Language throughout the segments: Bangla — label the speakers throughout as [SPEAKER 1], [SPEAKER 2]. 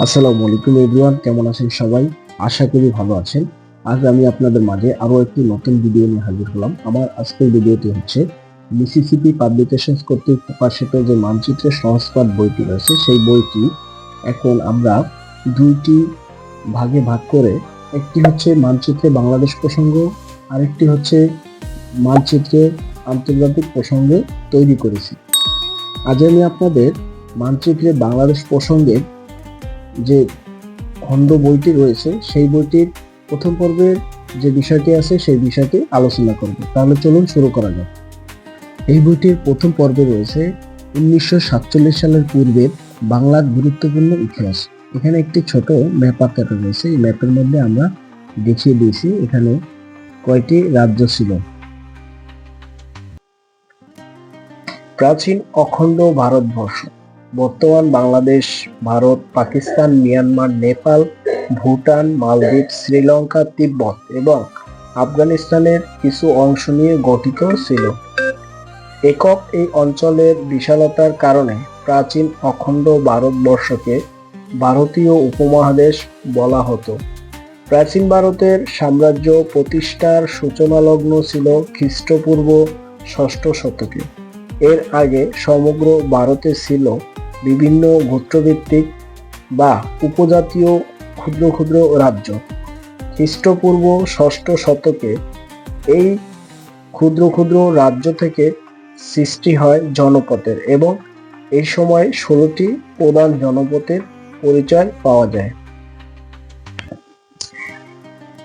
[SPEAKER 1] আসসালামু আলাইকুম এভরিওয়ান, কেমন আছেন সবাই? আশা করি ভালো আছেন। আজ আমি আপনাদের মাঝে আরো একটি নতুন ভিডিও নিয়ে হাজির হলাম। আমার আজকের ভিডিওটি হচ্ছে মিসিসিপি পাবলিকেশনস কর্তৃক প্রকাশিত যে মানচিত্রের সহজপাঠ বইটি রয়েছে, সেই বইটি এখন আমরা দুইটি ভাগে ভাগ করে, একটি হচ্ছে মানচিত্রে বাংলাদেশ প্রসঙ্গ, আরেকটি হচ্ছে মানচিত্রে আন্তর্জাতিক প্রসঙ্গে তৈরি করেছি। আজ আমি আপনাদের মানচিত্রে বাংলাদেশ প্রসঙ্গের যে খণ্ড বইটি রয়েছে সেই বইটির প্রথম পর্বের যে বিষয়টি আছে সেই বিষয়টি আলোচনা করব। তাহলে চলুন শুরু করা যাক। এই বইটির প্রথম পর্বে রয়েছে 1947 সালের পূর্বের বাংলার গুরুত্বপূর্ণ ইতিহাস। এখানে একটি ছোট ম্যাপ আকারে রয়েছে। এই ম্যাপের মধ্যে আমরা দেখিয়ে দিয়েছি এখানে কয়টি রাজ্য ছিল। প্রাচীন অখণ্ড ভারতবর্ষ, বর্তমান বাংলাদেশ, ভারত, পাকিস্তান, মিয়ানমার, নেপাল, ভুটান, মালদ্বীপ, শ্রীলঙ্কা, তিব্বত এবং আফগানিস্তানের কিছু অংশ নিয়ে গঠিত ছিল। একক এই অঞ্চলের বিশালতার কারণে প্রাচীন অখণ্ড ভারতবর্ষকে ভারতীয় উপমহাদেশ বলা হতো। প্রাচীন ভারতের সাম্রাজ্য প্রতিষ্ঠার সূচনা লগ্ন ছিল খ্রিস্টপূর্ব 6ষ্ঠ শতকে। এর আগে সমগ্র ভারতে ছিল বিভিন্ন গোত্রভিত্তিক বা উপজাতীয় ক্ষুদ্র ক্ষুদ্র রাজ্য। খ্রিস্টপূর্ব 6ষ্ঠ শতকে এই ক্ষুদ্র ক্ষুদ্র রাজ্য থেকে সৃষ্টি হয় জনপদের এবং এই সময় 16টি প্রধান জনপদের পরিচয় পাওয়া যায়।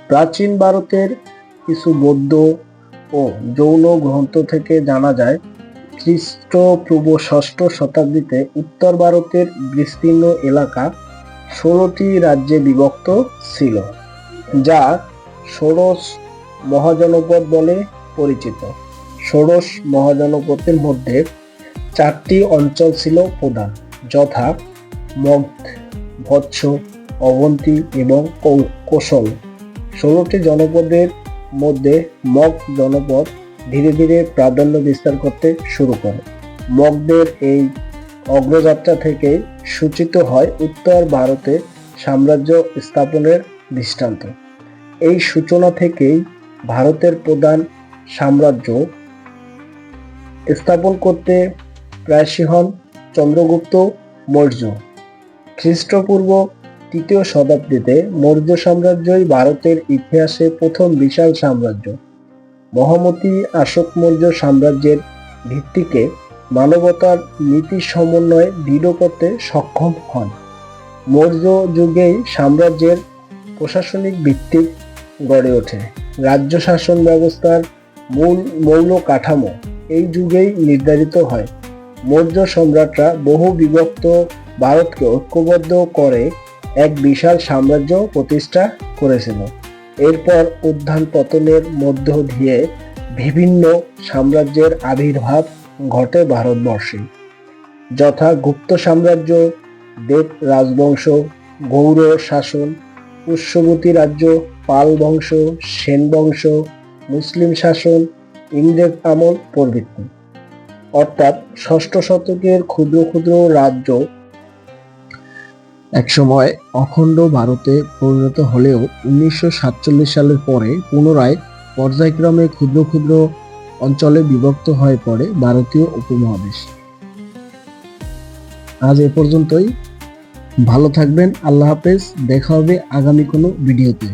[SPEAKER 1] প্রাচীন ভারতের কিছু বৌদ্ধ ও জৈন গ্রন্থ থেকে জানা যায় খ্রিস্টপূর্ব 6ষ্ঠ শতাব্দীতে উত্তর ভারতের বিস্তীর্ণ এলাকা 16টি রাজ্যে বিভক্ত ছিল, যা ষোড়শ মহাজনপদ বলে পরিচিত। ষোড়শ মহাজনপদের মধ্যে 4টি অঞ্চল ছিল প্রধান, যথা মগধ, ভৎস, অবন্তী এবং কোশল। 16টি জনপদের মধ্যে মগধ জনপদ ধীরে ধীরে প্রাধান্য বিস্তার করতে শুরু করে। মগধের এই অগ্রযাত্রা থেকে সূচিত হয় উত্তর ভারতে সাম্রাজ্য স্থাপনের দৃষ্টান্ত। এই সূচনা থেকেই ভারতের প্রধান সাম্রাজ্য স্থাপন করতে প্রয়াসী হন চন্দ্রগুপ্ত মৌর্য। খ্রিস্টপূর্ব 3য় শতাব্দীতে মৌর্য সাম্রাজ্যই ভারতের ইতিহাসে প্রথম বিশাল সাম্রাজ্য। মহামতি অশোক মৌর্য সাম্রাজ্যের ভিত্তিকে মানবতার নীতি সমন্বয়ে দৃঢ় করতে সক্ষম হন। মৌর্য যুগেই সাম্রাজ্যের প্রশাসনিক ভিত্তি গড়ে ওঠে। রাজ্য শাসন ব্যবস্থার মৌল কাঠামো এই যুগেই নির্ধারিত হয়। মৌর্য সম্রাটরা বহু বিভক্ত ভারতকে ঐক্যবদ্ধ করে এক বিশাল সাম্রাজ্য প্রতিষ্ঠা করেছিল। এরপর উত্থান পতনের মধ্য দিয়ে বিভিন্ন সাম্রাজ্যের আবির্ভাব ঘটে ভারতবর্ষে, যথা গুপ্ত সাম্রাজ্য, দেব রাজবংশ, গৌড় শাসন, পুষ্যবতী রাজ্য, পাল বংশ, সেন বংশ, মুসলিম শাসন, ইংরেজ আমল প্রভৃতি। অর্থাৎ 6ষ্ঠ শতকের ক্ষুদ্র ক্ষুদ্র রাজ্য একসময় অখণ্ড ভারতে পরিণত হলেও 1947 সালের পরে পুনরায় পর্যায়ক্রমে ক্ষুদ্র ক্ষুদ্র অঞ্চলে বিভক্ত হয়ে পড়ে ভারতীয় উপমহাদেশ। আজ এ পর্যন্তই। ভালো থাকবেন। আল্লাহ হাফেজ। দেখা হবে আগামী কোনো ভিডিওতে।